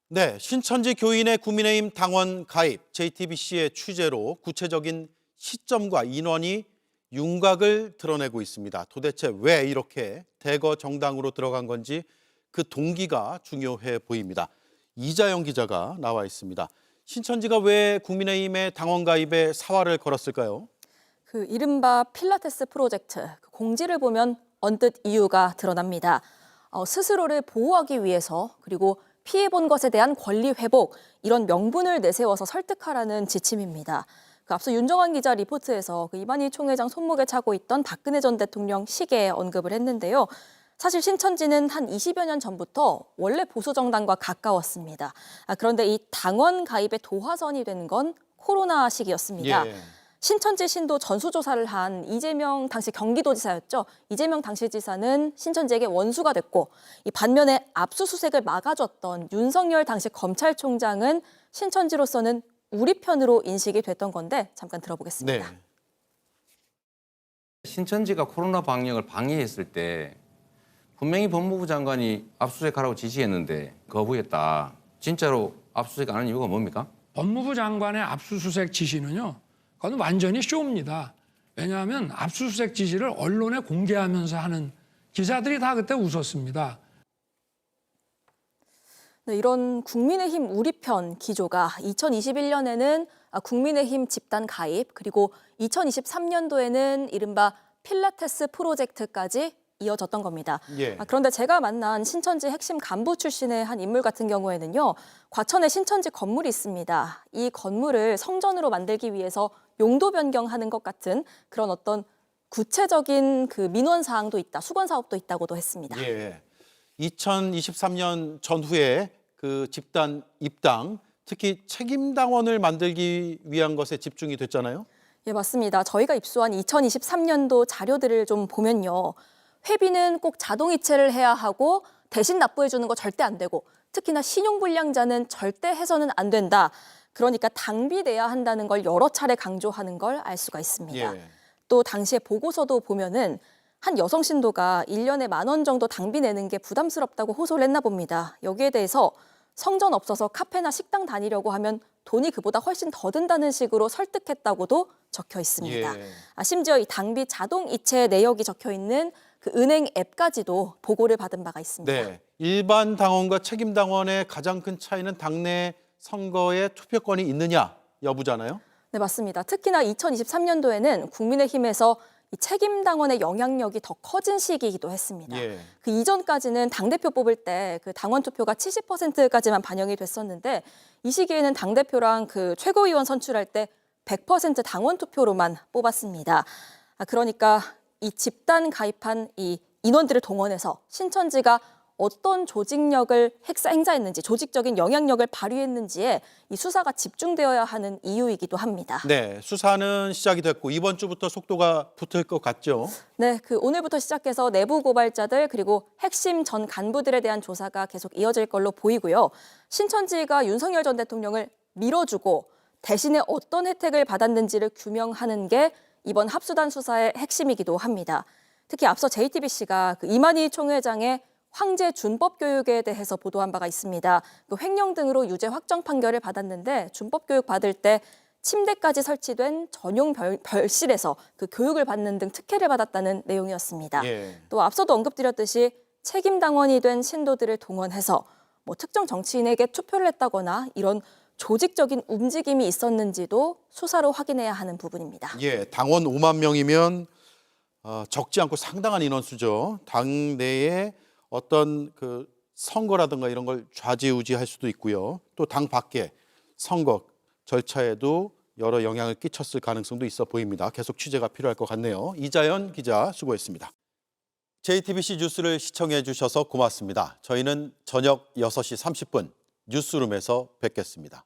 네, 신천지 교인의 국민의힘 당원 가입, JTBC의 취재로 구체적인 시점과 인원이 윤곽을 드러내고 있습니다. 도대체 왜 이렇게 대거 정당으로 들어간 건지 그 동기가 중요해 보입니다. 이자영 기자가 나와 있습니다. 신천지가 왜 국민의힘의 당원 가입에 사활을 걸었을까요? 그 이른바 필라테스 프로젝트, 그 공지를 보면 언뜻 이유가 드러납니다. 스스로를 보호하기 위해서, 그리고 피해본 것에 대한 권리 회복, 이런 명분을 내세워서 설득하라는 지침입니다. 그 앞서 윤정환 기자 리포트에서 그 이만희 총회장 손목에 차고 있던 박근혜 전 대통령 시계 언급을 했는데요. 사실 신천지는 한 20여 년 전부터 원래 보수정당과 가까웠습니다. 그런데 이 당원 가입의 도화선이 된 건 코로나 시기였습니다. 예. 신천지 신도 전수조사를 한 이재명 당시 경기도지사였죠. 이재명 당시 지사는 신천지에게 원수가 됐고, 이 반면에 압수수색을 막아줬던 윤석열 당시 검찰총장은 신천지로서는 우리 편으로 인식이 됐던 건데 잠깐 들어보겠습니다. 네. 신천지가 코로나 방역을 방해했을 때 분명히 법무부 장관이 압수수색하라고 지시했는데 거부했다. 진짜로 압수수색 안 하는 이유가 뭡니까? 법무부 장관의 압수수색 지시는요, 그건 완전히 쇼입니다. 왜냐하면 압수수색 지시를 언론에 공개하면서 하는 기자들이 다 그때 웃었습니다. 네, 이런 국민의힘 우리 편 기조가 2021년에는 국민의힘 집단 가입, 그리고 2023년도에는 이른바 필라테스 프로젝트까지 이어졌던 겁니다. 예. 그런데 제가 만난 신천지 핵심 간부 출신의 한 인물 같은 경우에는요, 과천에 신천지 건물이 있습니다. 이 건물을 성전으로 만들기 위해서 용도 변경하는 것 같은 그런 어떤 구체적인 그 민원 사항도 있다, 수건 사업도 있다고도 했습니다. 예. 2023년 전후에 그 집단 입당, 특히 책임당원을 만들기 위한 것에 집중이 됐잖아요. 예, 맞습니다. 저희가 입수한 2023년도 자료들을 좀 보면요. 회비는 꼭 자동이체를 해야 하고 대신 납부해 주는 거 절대 안 되고, 특히나 신용불량자는 절대 해서는 안 된다. 그러니까 당비 내야 한다는 걸 여러 차례 강조하는 걸 알 수가 있습니다. 예. 또 당시에 보고서도 보면은 한 여성 신도가 1년에 10,000원 정도 당비 내는 게 부담스럽다고 호소를 했나 봅니다. 여기에 대해서 성전 없어서 카페나 식당 다니려고 하면 돈이 그보다 훨씬 더 든다는 식으로 설득했다고도 적혀 있습니다. 예. 심지어 이 당비 자동 이체 내역이 적혀 있는 그 은행 앱까지도 보고를 받은 바가 있습니다. 네. 일반 당원과 책임당원의 가장 큰 차이는 당내 선거에 투표권이 있느냐 여부잖아요. 네, 맞습니다. 특히나 2023년도에는 국민의힘에서 이 책임당원의 영향력이 더 커진 시기이기도 했습니다. 예. 그 이전까지는 당대표 뽑을 때 그 당원 투표가 70%까지만 반영이 됐었는데, 이 시기에는 당대표랑 그 최고위원 선출할 때 100% 당원 투표로만 뽑았습니다. 그러니까 이 집단 가입한 이 인원들을 동원해서 신천지가 어떤 조직력을 행사했는지, 조직적인 영향력을 발휘했는지에 이 수사가 집중되어야 하는 이유이기도 합니다. 네, 수사는 시작이 됐고 이번 주부터 속도가 붙을 것 같죠. 네, 그 오늘부터 시작해서 내부 고발자들 그리고 핵심 전 간부들에 대한 조사가 계속 이어질 걸로 보이고요. 신천지가 윤석열 전 대통령을 밀어주고 대신에 어떤 혜택을 받았는지를 규명하는 게 이번 합수단 수사의 핵심이기도 합니다. 특히 앞서 JTBC가 그 이만희 총회장의 황제 준법 교육에 대해서 보도한 바가 있습니다. 그 횡령 등으로 유죄 확정 판결을 받았는데 준법 교육 받을 때 침대까지 설치된 전용 별실에서 그 교육을 받는 등 특혜를 받았다는 내용이었습니다. 예. 또 앞서도 언급드렸듯이 책임당원이 된 신도들을 동원해서 뭐 특정 정치인에게 투표를 했다거나 이런 조직적인 움직임이 있었는지도 수사로 확인해야 하는 부분입니다. 예, 당원 5만 명이면 적지 않고 상당한 인원수죠. 당내에 어떤 그 선거라든가 이런 걸 좌지우지할 수도 있고요. 또 당 밖에 선거 절차에도 여러 영향을 끼쳤을 가능성도 있어 보입니다. 계속 취재가 필요할 것 같네요. 이자연 기자 수고했습니다. JTBC 뉴스를 시청해 주셔서 고맙습니다. 저희는 저녁 6시 30분 뉴스룸에서 뵙겠습니다.